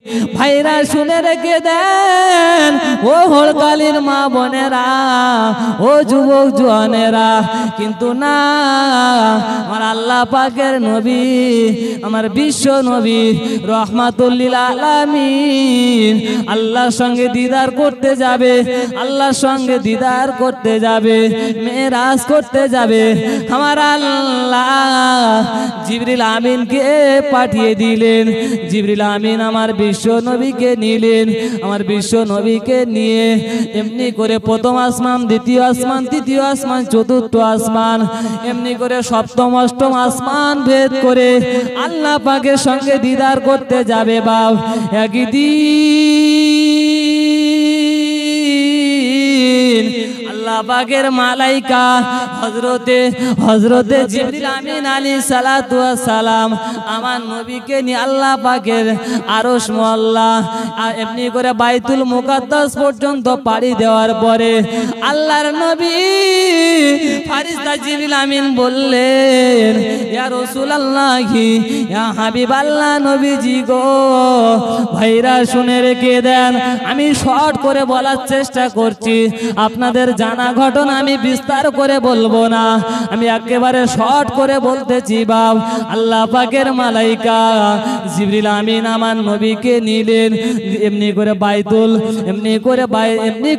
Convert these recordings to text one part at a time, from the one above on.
ভাইরা শুনে রেখে দেন ও হলকালির মা বোনেরা, ও যুবক জওয়ানেরা, কিন্তু না, আমার আল্লাহ পাকের নবী, আমার বিশ্ব নবী রহমাতুল লিল আলামিন আল্লাহর সঙ্গে দিদার করতে যাবে, আল্লাহর সঙ্গে দিদার করতে যাবে, মেরাজ করতে যাবে। আমার আল্লাহ জিবরিল আমিনকে পাঠিয়ে দিলেন। জিবরিল আমিন আমার বিশ্ব নবীকে নিলেন। আমার বিশ্ব নবীকে নিয়ে এমনি করে প্রথম আসমান, দ্বিতীয় আসমান, তৃতীয় আসমান, চতুর্থ আসমান, এমনি করে সপ্তম অষ্টম আসমান ভেদ করে আল্লাহ পাকের সঙ্গে দিদার করতে যাবে। বাপ একদিন আল্লাহ পাকের মালাইকা হযরতে জিবরিল আমিন আলাইহিস সালাতু ওয়াস সালাম আমার নবীকে নিয়ে আল্লাহ পাকের আরশ মোয়াল্লা এমনি করে বাইতুল মুকাদ্দাস পর্যন্ত পাড়ি দেওয়ার পরে আল্লাহর নবী ফেরেশতা জিবরিল আমিন বললেন, ইয়া রাসূলুল্লাহি, ইয়া হাবিবাল্লাহ, নবীজি গো, ভাইরা শুনে রেখে দেন, আমি শর্ট করে বলার চেষ্টা করছি, আপনাদের জানা ঘটনা আমি বিস্তার করে বলবো না, আমি একেবারে শর্ট করে বলতেছি। বাপ আল্লাহ পাকের মালাইকা জিবরিল আমিন আমার নবীকে নিলেন এমনি করে বাইতুল, এমনি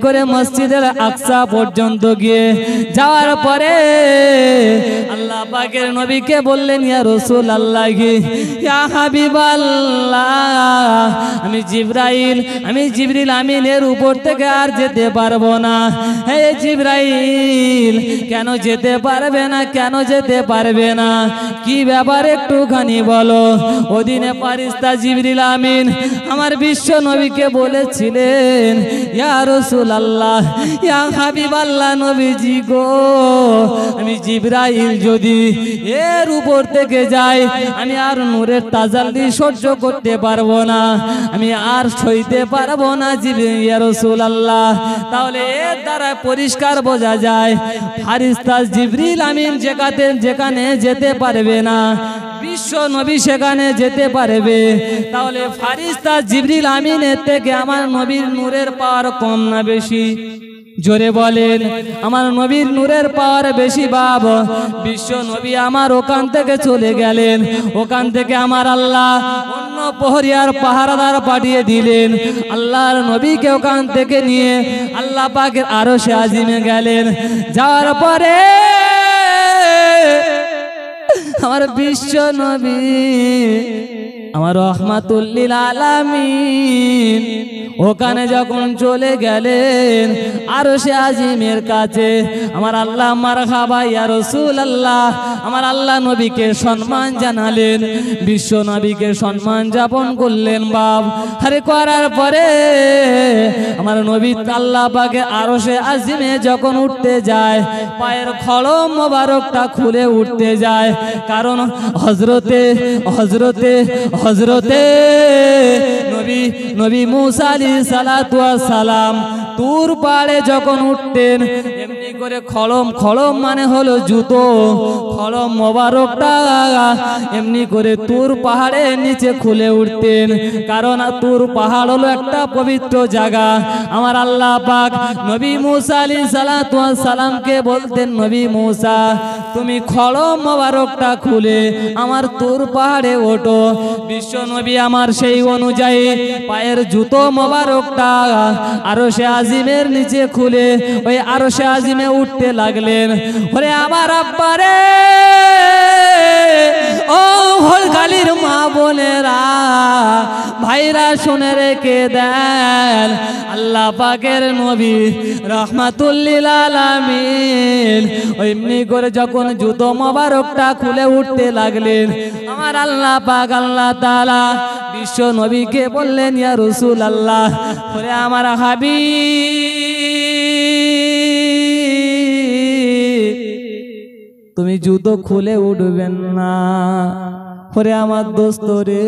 করে মসজিদের আকসা পর্যন্ত গিয়ে যাওয়ার পরে আল্লাহ পাকের নবীকে বললেন, ইয়া রাসূলুল্লাহি, ইয়া হাবিবাল্লাহ, আমি জিবরিল আমিনের উপর থেকে আর যেতে পারবো না। হে জিবরাইল, কেন যেতে পারবে না? কেন যেতে পারবে না? কি ব্যাপার একটুখানি বলো। ওদিনে ফেরেশতা জিবরিল আমিন আমার বিশ্ব নবীকে বলেছিলেন, ইয়া রাসূলুল্লাহ, ইয়া হাবিবাল্লাহ, নবীজি গো, আমি জিবরাইল যদি এর উপর থেকে যাই, আমি আর নূরের তাজাল্লি সহ্য করতে পারবো না, আমি আর সইতে পারবো না ইয়া রাসূলুল্লাহ। তাহলে এর দ্বারা পরিষ্কার বোঝা যায় ফেরেশতা জিবরিল আমিন যেখানে যেতে পারবে না, বিশ্ব নবী সেখানে যেতে পারবে। তাহলে ফেরেশতা জিবরিল আমিনের থেকে আমার নবীর নূরের পাওয়ার কম না বেশি? জোরে বলেন, আমার নবীর নূরের পাওয়ার বেশি। বাব বিশ্ব নবী আমার ওখান থেকে চলে গেলেন, ওখান থেকে আমার আল্লাহ অন্য প্রহরীর পাহারাদার পাঠিয়ে দিলেন। আল্লাহর নবীকে ওখান থেকে নিয়ে আল্লাহ পাকের আরশে আজিমে গেলেন। যাওয়ার পরে আমার বিশ্ব নবী আমার রহমাতুল লিল আলামিন ওখানে যখন চলে গেলেন আরশে আজিমের কাছে, আমার আল্লাহ মারহাবা ইয়া রাসূলুল্লাহ, আমার আল্লাহ নবীকে সম্মান জানালেন, বিশ্ব নবীকে সম্মান যাপন করলেন। বাপ আরে করার পরে আমার নবী আল্লাহ পাকে আরশে আজিমে যখন উঠতে যায়, পায়ের খড়ম মোবারকটা খুলে উঠতে যায়, কারণ হযরতে নবী মুসা আলাইহিস সালাতু ওয়াস সালাম তুর পাহাড়ে যখন উঠতেন, এমনি করে খড়ম মানে হলো জুতো, খড়ম মোবারকটা এমনি করে তুর পাহাড়ের নিচে খুলে উঠতেন, কারণ তুর পাহাড় হলো একটা পবিত্র জায়গা। আমার আল্লাহ পাক নবী মুসা আলাইহিস সালাতু ওয়াস সালামকে বলতেন, নবী মুসা, তুমি খড়ম মোবারকটা খুলে আমার তুর পাহাড়ে ওঠো। বিশ্ব নবী আমার সেই অনুযায়ী পায়ের জুতো মোবারকটা আরশে আজিমের নিচে খুলে ওই আরশে আজিমে উঠতে লাগলেন। ওরে আমার আব্বারে, ও হলখালির মা বোনেরা, ভাইরা শুনে রেখে দেন, আল্লাহ পাকের নবী রহমাতুল লিল আলামিন এমনি করে যখন জুতো মোবারকটা খুলে উঠতে লাগলেন, আমার আল্লাহ পাক আল্লাহ তাআলা বিশ্ব নবীকে বললেন, ইয়া রাসূলুল্লাহ, ওরে আমার হাবিব, তুমি জুতো খুলে উঠবেন না। ওরে আমার দোস্ত রে,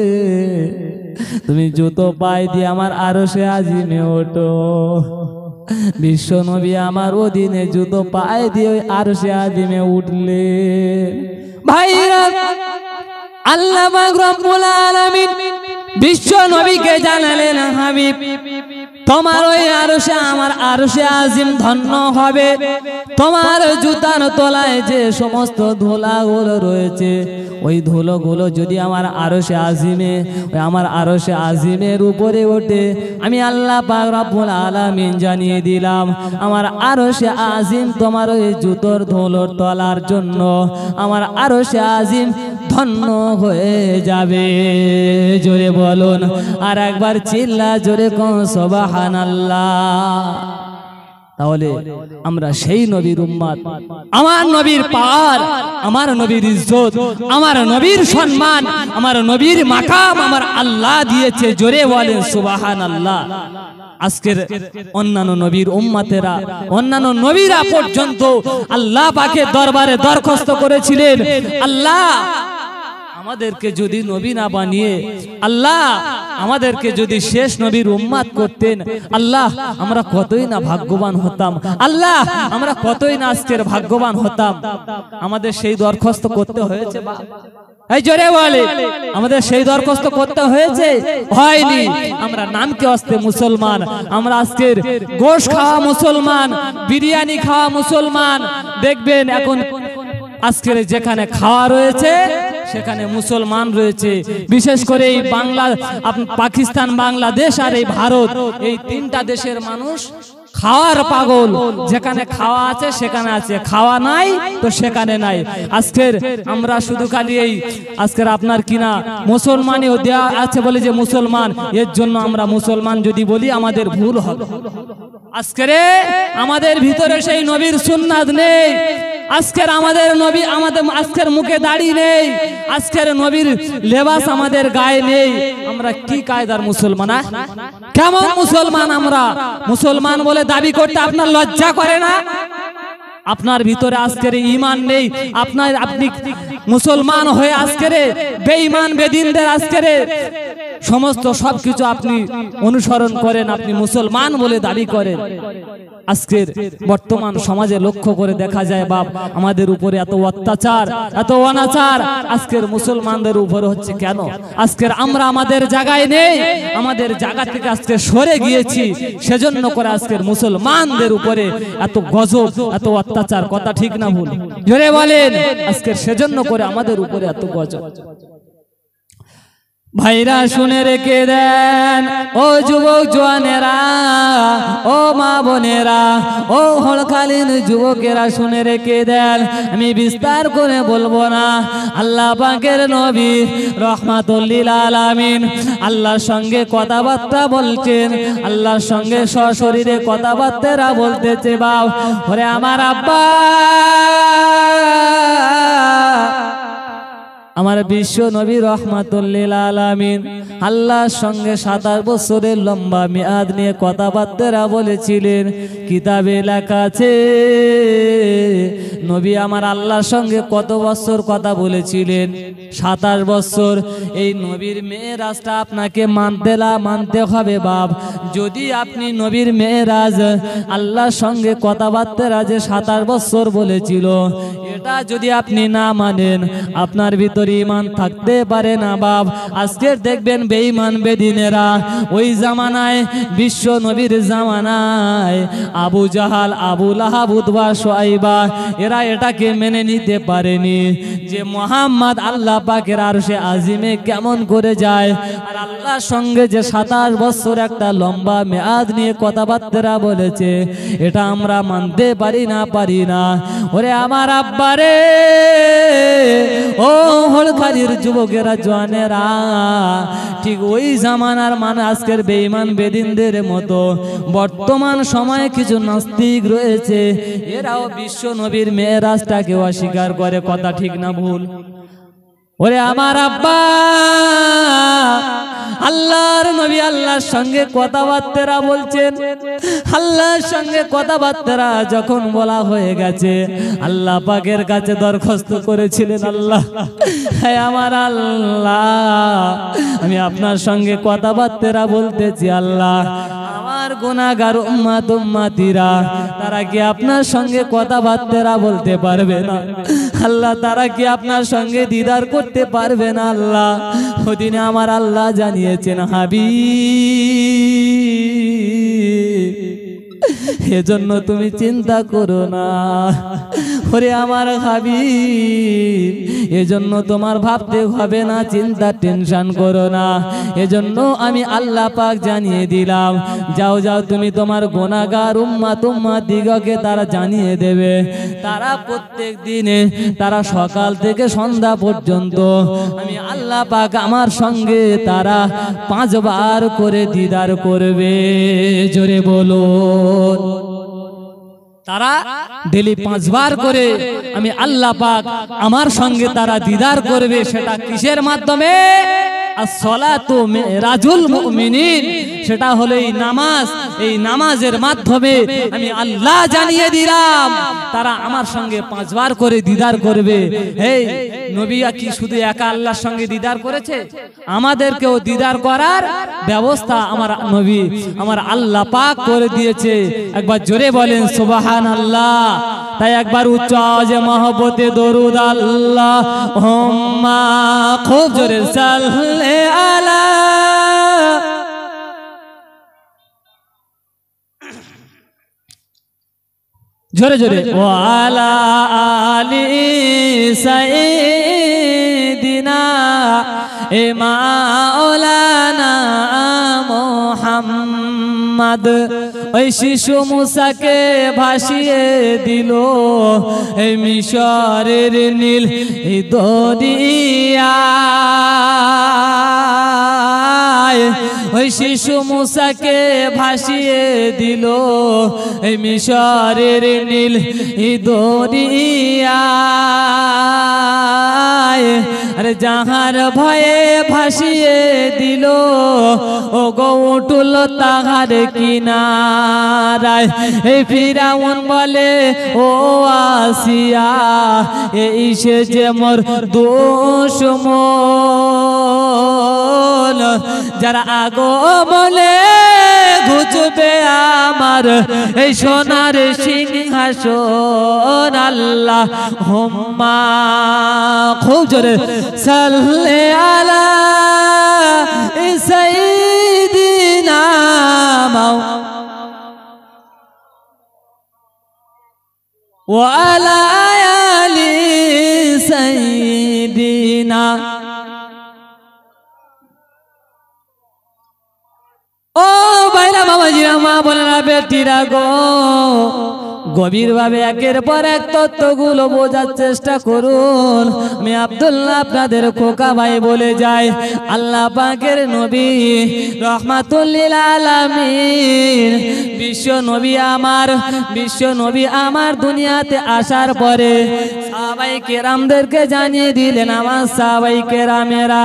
তুমি জুতো পায়ে দিয়ে আমার আরশে আজিমে ওঠো। বিশ্ব নবী আমার অধীনে জুতো পায়ে দিয়ে আরশে আজিমে উঠলে। ভাইরা আল্লাহ পাক রব্বুল আলামিন বিশ্ব নবীকে জানালেন, হাবিব তোমার ওই আরশে আমার আরশে আজিম ধন্য হবে। তোমার জুতার তলায় যে সমস্ত ধুলাগুলো রয়েছে ওই ধুলোগুলো যদি আমার আরশে আজিমে ওই আমার আরশে আজিমের উপরে ওঠে, আমি আল্লাহ পাক রব্বুল আলামিন জানিয়ে দিলাম আমার আরশে আজিম তোমার ওই জুতোর ধুলোর তলার জন্য আমার আরশে আজিম ধন্য হয়ে যাবে। জোরে বলুন আর একবার চিল্লা জোরে কোন সুবহানাল্লাহ। তাহলে আমরা সেই নবীর উম্মত, আমার নবীর পাওয়ার, আমার নবীর ইজ্জত, আমার নবীর সম্মান, আমার নবীর মাকাম আমার আল্লাহ দিয়েছে। জোরে বলেন সুবহানাল্লাহ। আজকের অন্যান্য নবীর উম্মতেরা, অন্যান্য নবীরা পর্যন্ত আল্লাহ পাকের দরবারে দরখাস্ত করেছিলেন, আল্লাহ আমাদেরকে যদি নবী না বানিয়ে আল্লাহ আমাদেরকে যদি শেষ নবীর উম্মত করতেন, আল্লাহ আমরা কতই না ভাগ্যবান হতাম, আল্লাহ আমরা কতই না আজকের ভাগ্যবান হতাম। আমাদের সেই দরখাস্ত করতে হয়েছে, এই জোরে বলে আমাদের সেই দরখাস্ত করতে হয়েছে, হয়নি। আমরা নামকে অস্তে মুসলমান, আমরা আজকের গোশত খাওয়া মুসলমান, বিরিয়ানি খাওয়া মুসলমান। দেখবেন এখন আজকের যেখানে খাওয়া রয়েছে সেখানে মুসলমান রয়েছে। বিশেষ করে এই বাংলা, পাকিস্তান, বাংলাদেশ আর এই ভারত, এই তিনটা দেশের মানুষ খাওয়ার পাগল। যেখানে খাওয়া আছে সেখানে আছে, খাওয়া নাই তো সেখানে নাই। আজকের আমরা শুধু খালি এই আজকের আপনার কিনা মুসলমানই দেওয়া আছে বলে যে মুসলমান, এর জন্য আমরা মুসলমান যদি বলি আমাদের ভুল হবে। আজকের আমাদের ভিতরে সেই নবীর সুন্নাত নেই। আজকের আমাদের নবী, আমাদের আজকের মুখে দাড়ি নেই, আজকের নবীর লেবাস আমাদের গায়ে নেই। আমরা কি কায়দার মুসলমান? কেমন মুসলমান? আমরা মুসলমান বলে দাবি করতে আপনার লজ্জা করে না? আপনার ভিতরে আজকের ঈমান নেই, আপনি মুসলমান হয়ে আজকের বেঈমান বেদিনদের আজকের সমস্ত সবকিছু আপনি অনুসরণ করেন, আপনি মুসলমান বলে দাবি করেন। আজকের বর্তমান সমাজে লক্ষ্য করে দেখা যায় বাপ, আমাদের উপরে এত অত্যাচার, এত অনাচার আজকের মুসলমানদের উপরে হচ্ছে কেন? আজকের আমরা আমাদের জায়গায় নেই, আমাদের জায়গা থেকে আজকে সরে গিয়েছি, সেজন্য করে আজকের মুসলমানদের উপরে এত গজব, এত অত্যাচার। কথা ঠিক না ভুল? জোরে বলেন। আজকের সেজন্য করে আমাদের উপরে এত গজব। ভাইরা শুনে রেখে দেন, ও যুবক জওয়ানেরা, ও মা বোনেরা, ও হলকালীন যুবকেরা শুনে রেখে দেন। আমি বিস্তার করে বলবো না। আল্লাহ পাকের নবী রহমাতুল লিল আলামিন আল্লাহর সঙ্গে কথাবার্তা বলছেন, আল্লাহর সঙ্গে সশরীরে কথাবার্তা বলতেছে। বাপ ওরে আমার আব্বা, আমার বিশ্ব নবী রহমাতুল লিল আলামিন আল্লাহর সঙ্গে 27 বছরের লম্বা মেয়াদ নিয়ে কথাবার্তা বলেছিলেন। কিতাবে লেখা আছে নবী আমার আল্লাহর সঙ্গে কত বছর কথা বলেছিলেন? 27 বছর। এই নবীর মেরাজটা আপনাকে মানতে হবে বাপ। যদি আপনি নবীর মেরাজ আল্লাহর সঙ্গে কথাবার্তা যে 27 বছর বলেছিল, এটা যদি আপনি না মানেন আপনার ভিতরে ঈমান থাকতে পারে না বাপ। আজকে দেখবেন বেঈমান বেদিনেরা ওই জামানায়, বিশ্ব নবীর জামানায় আবু জাহাল, আবু লাহাব, উতবা, শুআইবা এরা এটাকে মেনে নিতে পারেনি যে মুহাম্মদ আল্লাহ পাকের আরশে আজিমে কেমন করে যায়, আর আল্লাহর সঙ্গে যে 27 বছর একটা লম্বা মেয়াদ নিয়ে কথাবার্তা বলেছে, এটা আমরা মানতে পারি না। ওরে আমার আব্বারে, ও হলখালির যুবকেরা জওয়ানেরা, ঠিক ওই জামানার মানে আজকের বেঈমান বেদিনদের মতো বর্তমান সময়ে কিছু নাস্তিক রয়েছে, এরাও বিশ্ব নবীর মেরাজটাকে অস্বীকার করে। কথা ঠিক না ভুল? ওরে আমার আব্বা, আল্লাহর নবী আল্লাহর সঙ্গে কথাবার্তা বলছেন। আল্লাহর সঙ্গে কথাবার্তা যখন বলা হয়ে গেছে, আল্লাহ পাকের কাছে দরখাস্ত করেছিলেন, আল্লাহ হে আমার আল্লাহ, আমি আপনার সঙ্গে কথাবার্তা বলতেছি, আল্লাহ আমার গুনাহগার উম্মত উম্মতিরা তারা কি আপনার সঙ্গে কথাবার্তা বলতে পারবে না আল্লাহ? তারা কি আপনার সঙ্গে দিদার করতে পারবে না আল্লাহ? ওদিনে আমার আল্লাহ জানিয়েছেন হাবিব, এজন্য তুমি চিন্তা করো না ওরে আমার হাবিব, এজন্য তোমার ভাবতে হবে না, চিন্তা টেনশন করো না। এজন্য আমি আল্লাহ পাক জানিয়ে দিলাম, যাও যাও তুমি তোমার গুনাহগার উম্মত উম্মতিকে তারা জানিয়ে দেবে। তারা প্রত্যেক দিনে তারা সকাল থেকে সন্ধ্যা পর্যন্ত আমি আল্লাহ পাক আমার সঙ্গে তারা 5 বার করে দিদার করবে। জোরে বলো, তারা ডেলি 5 বার করে আমি আল্লাহ পাক আমার সঙ্গে তারা দিদার করবে। সেটা কিসের মাধ্যমে? as-salatu mi'rajul mu'minin, সেটা হলো এই নামাজ। এই নামাজের মাধ্যমে আমি আল্লাহ জানিয়ে দিলাম তারা আমার সঙ্গে 5 বার করে দিদার করবে। এই নবী কি শুধু একা আল্লাহর সঙ্গে দিদার করেছে? আমাদেরকেও দিদার করার ব্যবস্থা আমার নবী আমার আল্লাহ পাক করে দিয়েছে। একবার জোরে বলেন সুবহানাল্লাহ। তাই একবার উচ্চ আওয়াজে মহব্বতে দরুদ আল্লাহুম্মা, খুব জোরে সাল্লি আলা, জোরে জোরে ওয়ালা আলি সাইয়্যিদিনা মাওলানা মুহাম্মদ। ওই শিশু মুসাকে ভাসিয়ে দিল এই মিশরের নীল দরিয়া, ওই শিশু মুসাকে ভাসিয়ে দিল এই মিশরের নীল দরিয়া। আরে যাহার ভয়ে ভাসিয়ে দিল ও গৌটুল তাহার কিনারায়। এই ফিরাউন বলে ও আসিয়া, এই সে যে মোর দুশমন, যারা আগো বলে ঘুচবে আমার এই সোনার সিংহাসন। আল্লাহ হুম্মা, খুব জোরে সাল্লি আলা সাইয়্যিদিনা ওয়া আলা আলি সাইয়্যিদিনা। ও ভাইরা বাবাজিরা, মা বোনেরা, বেটিরা গো, গভীর ভাবে একের পর এক তত্ত্বগুলো বোঝার চেষ্টা করুন। আমি আব্দুল্লাহ আপনাদের খোকা ভাই বলে যাই, আল্লাহ পাকের নবী রহমাতুল লিল আলামিন, বিশ্ব নবী আমার দুনিয়াতে আসার পরে সাহাবায়ে কেরামদেরকে জানিয়ে দিলেন, আমার সাহাবায়ে কেরামেরা,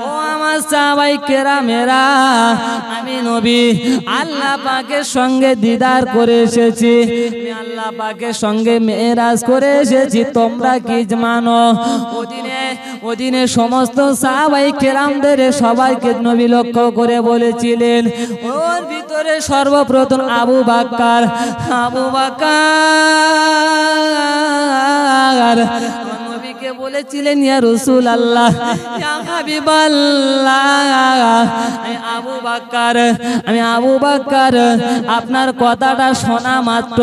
ও আমার সাহাবায়ে কেরামেরা, আমি নবী আল্লাহ পাকের সঙ্গে দিদার করে এসেছি, আল্লাহ পাকের সঙ্গে মেরাজ করে এসেছি। তোমরা কি মানো? ওদিনে সমস্ত সাহাবায়ে কেরামদের সবাইকে নবী লক্ষ্য করে বলেছিলেন, ওর ভিতরে সর্বপ্রথম আবু বকর নবীকে বলেছিলেন, ইয়া রাসূলুল্লাহ, ইয়া হাবিবাল্লাহ, আমি আবু বকর আপনার কথাটা শোনা মাত্র,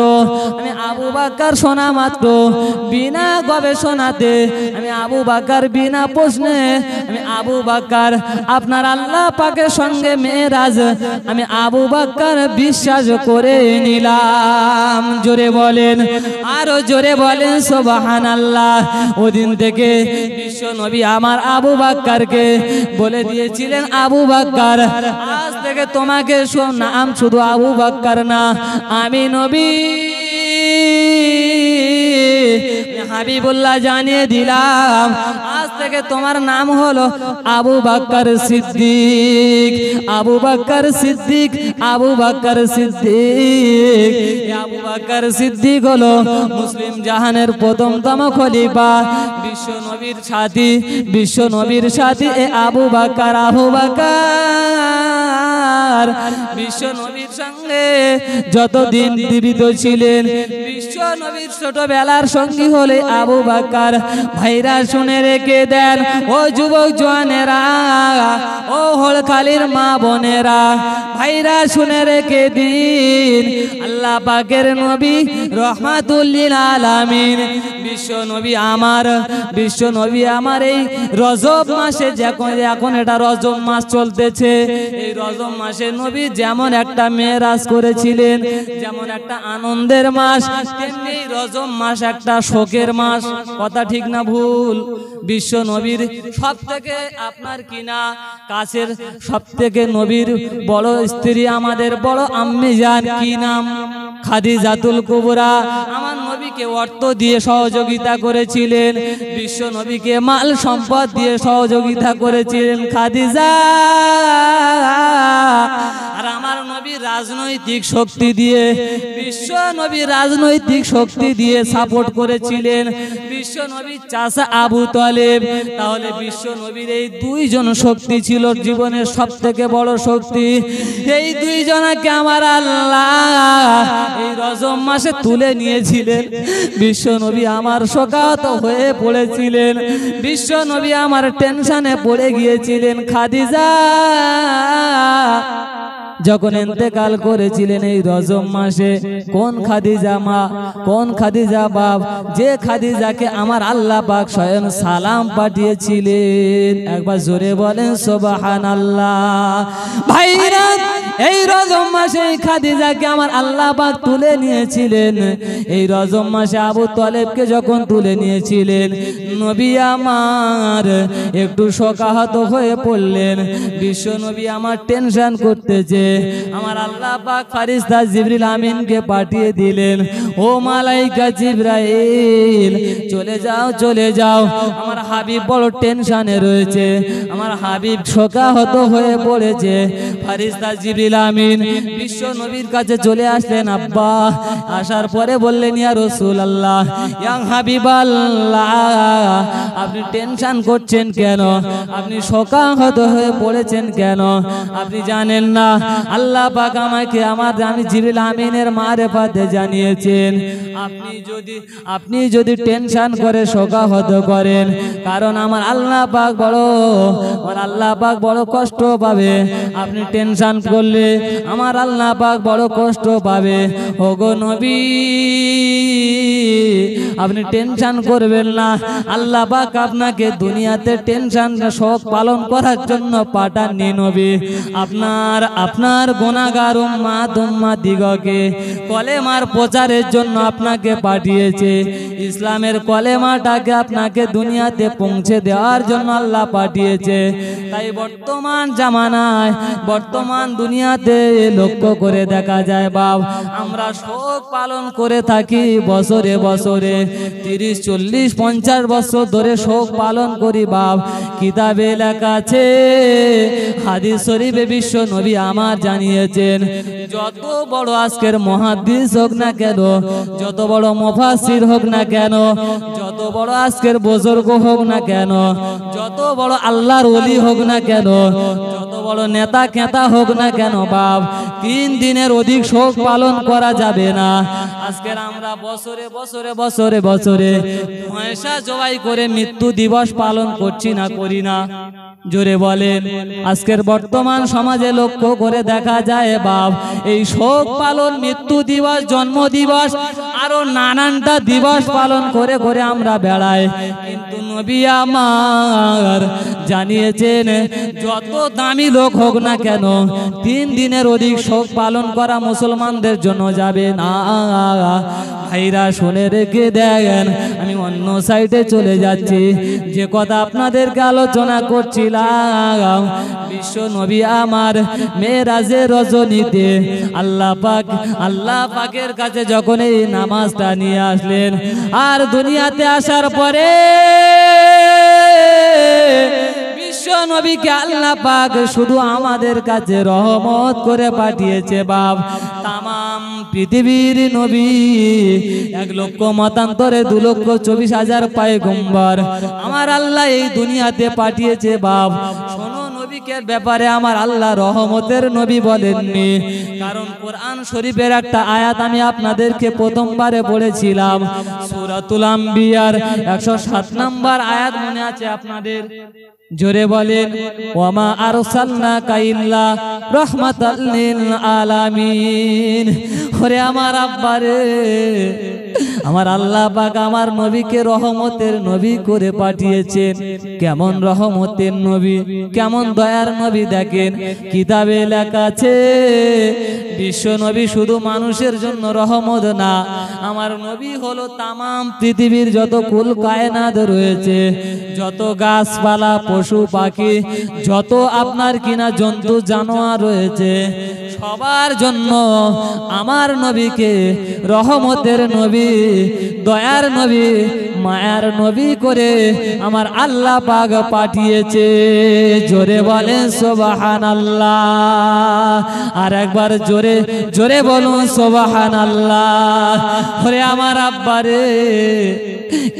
আমি আবু বকর শোনা মাত্র, বিনা গবেষণাতে আমি আবু বকর, বিনা প্রশ্নে আমি আবু বকর আপনার আল্লাহ পাকের সঙ্গে মেরাজ আমি আবু বকর বিশ্বাস করে নিলাম। জোরে বলেন, আরো জোরে বলেন সুবহানাল্লাহ। ওদিন থেকে বিশ্ব নবী আমার আবু বকরকে বলে দিয়েছিলেন, আবু বকর, আজ থেকে তোমাকে নাম শুধু আবু বকর না, আমি নবী হাবিবুল্লাহ জানিয়ে দিলাম, আজ থেকে তোমার নাম হলো আবু বকর সিদ্দিক। আবু বকর সিদ্দিক, আবু বকর সিদ্দিক। আবু বকর সিদ্দিক হলো মুসলিম জাহানের প্রথমতম খলিফা, বিশ্ব নবীর সাথী এ আবু বকর। বিশ্ব নবীর সঙ্গে যতদিন জীবিত ছিলেন, বিশ্ব নবীর ছোটবেলার সঙ্গী হলে আবু বকর। ভাইরা শুনে রেখে দেন, ও যুবক জওয়ানেরা, ও হলখালির মা বোনেরা, ভাইরা শুনে রেখে দিন, আল্লাহ পাকের নবী রহমাতুল লিল আলামিন বিশ্ব নবী আমার এই রজব মাসে, এখন এটা রজব মাস চলতেছে, এই রজব মাসে নবী যেমন একটা মেরাজ করেছিলেন, যেমন একটা আনন্দের মাস, তেমনি রজব মাস একটা শোকের মাস। কথা ঠিক না ভুল? বিশ্ব নবীর সব থেকে আপনার কিনা কাছের সব থেকে নবীর বড় স্ত্রী আমাদের বড় আম্মি জান, কি নাম? খাদিজাতুল কুবরা। আমার নবীকে অর্থ দিয়ে সহযোগিতা করেছিলেন, বিশ্ব নবীকে মাল সম্পদ দিয়ে সহযোগিতা করেছিলেন খাদিজা। আর আমার নবী রাজনৈতিক শক্তি দিয়ে, বিশ্ব নবী রাজনৈতিক শক্তি দিয়ে সাপোর্ট করেছিলেন বিশ্ব নবীর চাচা আবু তালেব। তাহলে বিশ্ব নবীর এই দুইজন শক্তি ছিল জীবনের সব থেকে বড় শক্তি। এই দুইজনকে আমার আল্লাহ এই রজব মাসে তুলে নিয়েছিলেন। বিশ্ব নবী আমার শোকাহত হয়ে পড়েছিলেন, বিশ্ব নবী আমার টেনশনে পড়ে গিয়েছিলেন। খাদিজা যখন ইন্তেকাল করেছিলেন এই রজব মাসে, কোন খাদিজা মা, কোন খাদিজা বাপ, যে খাদিজাকে আমার আল্লাহ পাক স্বয়ং সালাম পাঠিয়েছিলেন। একবার জোরে বলেন সুবহানাল্লাহ। ভাইরা, এই রজব মাসে এই খাদিজাকে আমার আল্লাহ পাক তুলে নিয়েছিলেন। এই রজব মাসে আবু তালেবকে যখন তুলে নিয়েছিলেন, নবী আমার একটু শোকাহত হয়ে পড়লেন। বিশ্ব নবী আমার টেনশন করতেছে, আমার আল্লাহ পাক ফেরেশতা জিবরিল আমিনকে পাঠিয়ে দিলেন, ও মালাইকা জিবরাইল, চলে যাও, আমার হাবিব বড় টেনশনে রয়েছে, আমার হাবিব শোকাহত হয়ে পড়েছে। ফেরেশতা জিবরিল আমিন বিশ্ব নবীর কাছে চলে আসলেন। আব্বা আসার পরে বললেন, ইয়া রাসূলুল্লাহ, ইয়া হাবিবাল্লাহ, আপনি টেনশন করছেন কেন? আপনি শোকাহত হয়ে পড়েছেন কেন? আপনি জানেন না আল্লাহ পাক আমাকে আমি জিবরিল আমিনের মারেফাতে জানিয়েছেন, আপনি যদি টেনশন করে শোকাহত করেন, কারণ আমার আল্লাহ পাক বড় কষ্ট পাবে। আপনি টেনশন করলে আমার আল্লাহ পাক বড় কষ্ট পাবে। ওগো নবী, আপনি টেনশন করবেন না, আল্লাহ পাক আপনাকে দুনিয়াতে টেনশন শোক পালন করার জন্য পাঠাননি নবী, আপনার গুনাহগার উম্মাত দিগকে কলেমার প্রচারের জন্য আপনাকে পাঠিয়েছে। ইসলামের কলেমাটাকে আপনাকে দুনিয়াতে পৌঁছে দেওয়ার জন্য আল্লাহ পাঠিয়েছে। তাই বর্তমান জামানায়, বর্তমান দুনিয়াতে লক্ষ্য করে দেখা যায় বাপ, আমরা শোক পালন করে থাকি বছরে বছরে, 30, 40, 50 বছর ধরে শোক পালন করি বাপ। কিতাবে লেখা আছে, হাদিস শরীফে বিশ্ব নবী আমার জানিয়েছেন, যত বড় আজকের মুহাদ্দিস হোক না কেন, যত বড় মুফাসসির হোক না কেন, যত বড় আজকের বুজুর্গ হোক না কেন, যত বড় আল্লাহর ওলি হোক না কেন, যত বড় নেতা কেতা হোক না কেন বাপ, 3 দিনের অধিক শোক পালন করা যাবে না। আজকের আমরা বছরে বছরে বছরে বছরে পয়সা জবাই করে মৃত্যু দিবস পালন করছি না, করি না? জোরে বলেন। আজকের বর্তমান সমাজে লক্ষ্য করে দেখা যায় বাপ, এই শোক পালন, মৃত্যু দিবস, জন্ম দিবস, আরো নানানটা দিবস পালন করে করে আমরা বেড়াই। কিন্তু নবী আমার জানিয়েছেন, যত দামি লোক হোক না কেন, 3 দিনের অধিক শোক পালন করা মুসলমানদের জন্য যাবে না। ভাইরা শুনে রেখে দেখেন, আমি অন্য সাইডে চলে যাচ্ছি। যে কথা আপনাদেরকে আলোচনা করছিলাম, বিশ্ব নবী আমার মেরাজের রজনীতে আল্লাহ পাকের কাছে যখন এই নামাজটা নিয়ে আসলেন, আর দুনিয়াতে আসার পরে বিশ্ব নবীকে আল্লাহ পাক শুধু আমাদের কাছে রহমত করে পাঠিয়েছে বাপ। তামাম পৃথিবীর নবী 1 লক্ষ মতান্তরে 2,24,000 পয়গম্বর আমার আল্লাহ এই দুনিয়াতে পাঠিয়েছে বাপ। শোনো, নবীকে নবীকে ব্যাপারে আমার আল্লাহ রহমতের নবী বলেননি, কারণ কোরআন শরীফের একটা আয়াত আমি আপনাদেরকে প্রথমবারে পড়েছিলাম, সূরাতুল আম্বিয়ার 107 নম্বর আয়াত মনে আছে আপনাদের? জোরে বলেন, ওয়ামা আরসালনাকা ইল্লা রাহমাতাল লিল আলামিন। ওরে আমার আব্বারে, আমার আল্লাহ পাক আমার নবীকে রহমতের নবী করে পাঠিয়েছেন। কেমন রহমতের নবী, কেমন দয়ার নবী দেখেন, কিতাবে লেখা আছে বিশ্ব নবী শুধু মানুষের জন্য রহমত না, আমার নবী হলো তামাম পৃথিবীর যত কুল কায়নাত রয়েছে, যত গাছপালা পশু পাখি, যত আপনার কিনা জন্তু জানোয়ার রয়েছে, সবার জন্য আমার নবীকে রহমতের নবী, দয়ার নবী, মায়ার নবী করে আমার আল্লাহ পাক পাঠিয়েছে। জোরে বলেন সুবহানাল্লাহ, আর একবার জোরে জোরে বলুন সুবহানাল্লাহ। ওরে আমার আব্বারে,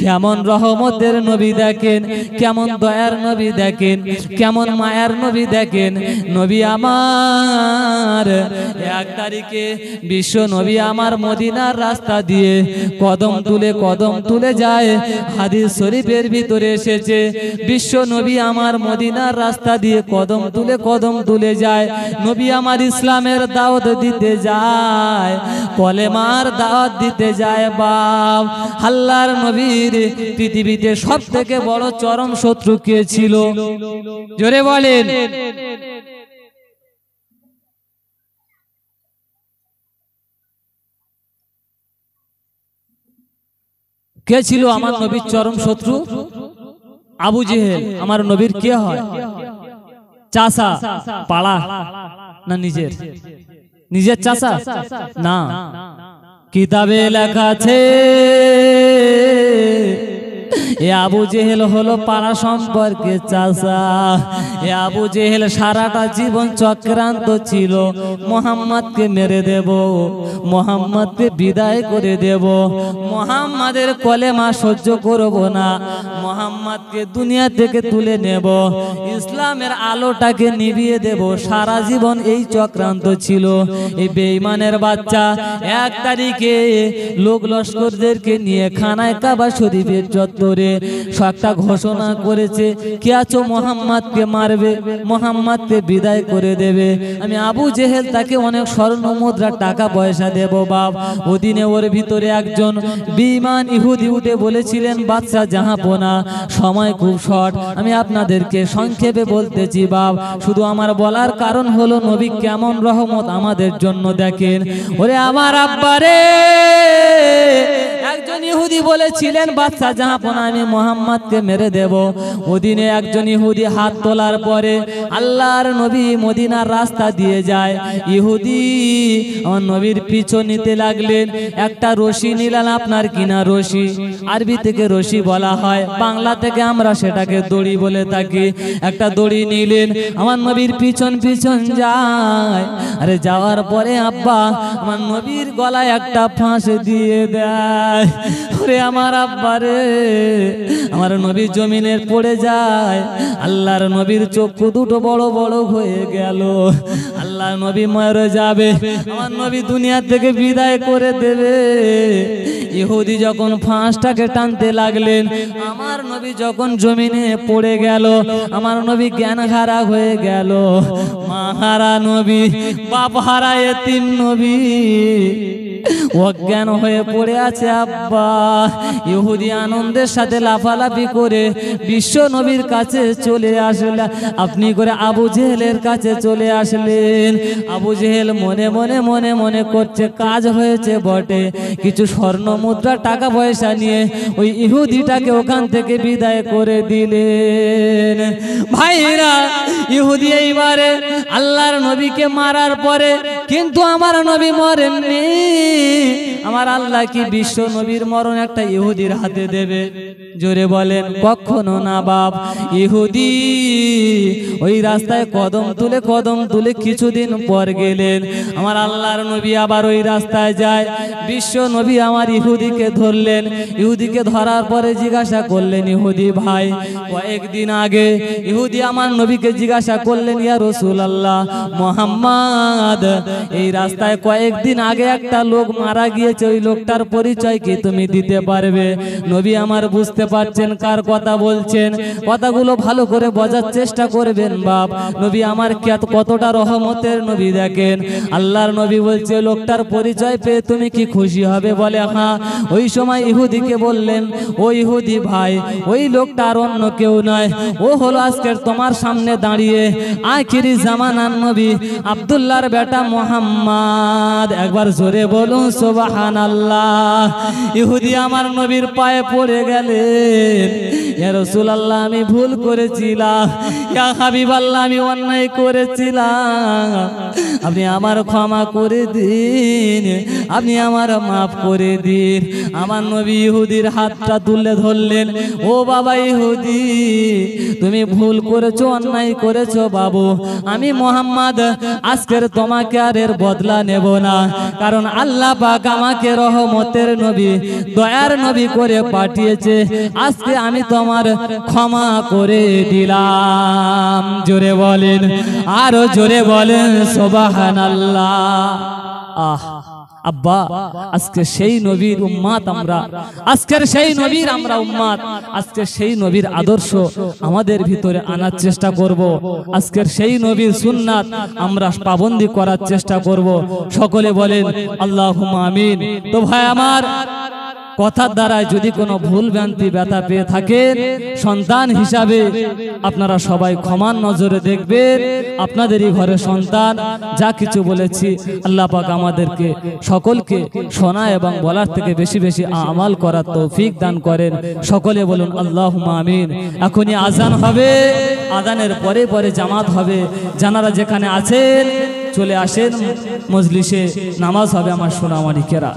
কেমন রহমতের নবী দেখেন, কেমন দয়ার নবী দেখেন, কেমন মায়ার নবী দেখেন। নবী আমার 1 তারিখে বিশ্ব নবী আমার মদিনার রাস্তা দিয়ে কদম তুলে যায়। হাদিস শরীফের ভিতরে এসেছে বিশ্ব নবী আমার মদিনার রাস্তা দিয়ে কদম তুলে যায়। নবী আমার ইসলামের দাওয়াত দিতে যায়, কলেমার দাওয়াত দিতে যায়। বাপ, আল্লাহর নবীর পৃথিবীতে সবথেকে বড় চরম শত্রু কে ছিল? জোরে বলেন। কে ছিল আমার নবীর চরম শত্রু? আবু জেহেল। আমার নবীর কে হয়? চাচা, পাড়া না নিজের চাচা? না, কিতাবে লেখা আছে এ আবু জেহেল হলো পাড়া সম্পর্কে চাচা। এ আবু জেহেল সারাটা জীবন চক্রান্ত ছিল, মুহাম্মদকে মেরে দেব, মুহাম্মদকে বিদায় করে দেব, মুহাম্মাদের কলেমা সহ্য করব না, মুহাম্মদকে দুনিয়া থেকে তুলে নেব, ইসলামের আলোটাকে নিভিয়ে দেব। সারা জীবন এই চক্রান্ত ছিল। এই বেঈমানের বাচ্চা 1 তারিখে লোক লস্করদেরকে নিয়ে খানায় কাবা শরীফের চত্বরে একটা ঘোষণা করেছে, কে আছো মুহাম্মদকে মারবে, মুহাম্মদকে বিদায় করে দেবে। আমি আবু জেহেল তাকে অনেক স্বর্ণ মুদ্রা টাকা পয়সা দেব বাপ। ওদিনে ওর ভিতরে একজন বেঈমান ইহুদি উঠে বলেছিলেন, বাদশা জাহাপনা, সময় খুব শর্ট, আমি আপনাদেরকে সংক্ষেপে বলতেছি বাপ। শুধু আমার বলার কারণ হলো নবী কেমন রহমত আমাদের জন্য দেখেন। ওরে আমার আব্বারে, একজন ইহুদি বলেছিলেন, বাদশা জাহাপনা, আমি মুহাম্মদকে মেরে দেব। ওদিনে একজন ইহুদি হাত তোলার পরে আল্লাহর নবী মদিনার রাস্তা দিয়ে যায়। ইহুদি আমার নবীর পিছু নিতে লাগলেন। একটা রশি নিলেন, আপনার কিনা রশি, আরবি থেকে রশি বলা হয়, বাংলা থেকে আমরা সেটাকে দড়ি বলে থাকি। একটা দড়ি নিলেন, আমার নবীর পিছন যায়। আরে যাওয়ার পরে আব্বা আমার নবীর গলায় একটা ফাঁস দিয়ে দেয়। ওরে আমার আব্বারে, আমার নবী জমিনে পড়ে যায়। আল্লাহর নবীর চক্ষু দুটো বড় বড় হয়ে গেল। আল্লাহর নবী মরে যাবে, আমার নবী দুনিয়া থেকে বিদায় করে দেবে। ইহুদি যখন ফাঁসটাকে টানতে লাগলেন, আমার নবী যখন জমিনে পড়ে গেল, আমার নবী জ্ঞান হারা হয়ে গেল। মা হারা নবী, বাপ হারা এতিম নবী অজ্ঞান হয়ে পড়ে আছে আব্বা। ইহুদি আনন্দের সাথে লাফালাফি করে বিশ্ব নবীর কাছে চলে আসলেন। আপনি করে আবু জেহেলের কাছে চলে আসলেন। আবু জেহেল মনে মনে করছে, কাজ হয়েছে বটে। কিছু স্বর্ণ মুদ্রা টাকা পয়সা নিয়ে ওই ইহুদিটাকে ওখান থেকে বিদায় করে দিলেন। ভাইরা, ইহুদি এইবারে আল্লাহর নবীকে মারার পরে কিন্তু আমার নবী মরেননি। আমার আল্লাহ কি বিশ্ব নবীর মরণ একটা ইহুদির হাতে দেবে? জোরে বলেন, কখনো না বাপ। ইহুদি ওই রাস্তায় কদম তুলে কিছুদিন পর গেলেন। আমার আল্লাহর নবী আবার ওই রাস্তায় যায়। বিশ্ব নবী আমার ইহুদিকে ধরলেন। ইহুদিকে ধরার পরে জিজ্ঞাসা করলেন, ইহুদি ভাই, কয়েকদিন আগে ইহুদি আমার নবীকে জিজ্ঞাসা করলেন, ইয়া রাসূলুল্লাহ মুহাম্মদ, এই রাস্তায় কয়েকদিন আগে একটা লোক মারা গিয়েছে, ওই লোকটার পরিচয় কি তুমি দিতে পারবে? নবী আমার বুঝতে পারছেন কার কথা বলছেন, কথাগুলো ভালো করে বোঝার চেষ্টা করবেন বাপ। নবী আমার কতটা রহমতের নবী দেখেন। আল্লাহর নবী বলছে, লোকটার পরিচয় পেয়ে তুমি কি খুশি হবে? বলে হ্যাঁ। ওই সময় ইহুদিকে বললেন, ও ইহুদি ভাই, ওই লোকটা আর অন্য কেউ নয়, ও হলো আজকের তোমার সামনে দাঁড়িয়ে আখিরি জামানার নবী আব্দুল্লাহর বেটা মুহাম্মদ। একবার জোরে বলুন সুবহানাল্লাহ। ইহুদি আমার নবীর পায়ে পড়ে গেলেন, ইয়া রাসূলুল্লাহ আমি ভুল করেছিলাম, ইয়া হাবিবাল্লাহ আমি অন্যায় করেছিলাম, আপনি আমার ক্ষমা করে দিন, আপনি আমার মাফ করে দিন। আমার নবী ইহুদির হাতটা তুলে ধরলেন, ও বাবা ইহুদি, তুমি ভুল করেছো, অন্যায় করেছো বাবু, আমি মুহাম্মদ আজকের তোমাকে আর এর বদলা নেব না, কারণ আল্লাহ পাক আমাকে রহমতের নবী, দয়ার নবী করে পাঠিয়েছে, আজকে আমি তোমার ক্ষমা করে দিলাম। জোরে বলেন, আরো জোরে বলেন সুবহানাল্লাহ। আব্বা, আজকে সেই নবীর উম্মাত আমরা, আজকের সেই নবীর আমরা উম্মাত, আজকে সেই নবীর আদর্শ আমাদের ভিতরে আনার চেষ্টা করব, আজকের সেই নবীর সুন্নাত আমরা পাবন্দি করার চেষ্টা করব। সকলে বলেন আল্লাহুম্মা আমিন। তো ভাই আমার, কথার দ্বারা যদি কোনো ভুল ভ্রান্তি ব্যথা পেয়ে থাকেন, সন্তান হিসাবে আপনারা সবাই ক্ষমার নজরে দেখবেন। আপনাদেরই ঘরে সন্তান, যা কিছু বলেছি আল্লাহ পাক আমাদেরকে সকলকে শোনা এবং বলার থেকে বেশি বেশি আমাল করার তৌফিক দান করেন। সকলে বলুন আল্লাহুম্মা আমিন। এখনই আজান হবে, আজানের পরে পরে জামাত হবে। যারা যেখানে আছেন চলে আসেন, মজলিসে নামাজ হবে আমার সোনামানিকেরা।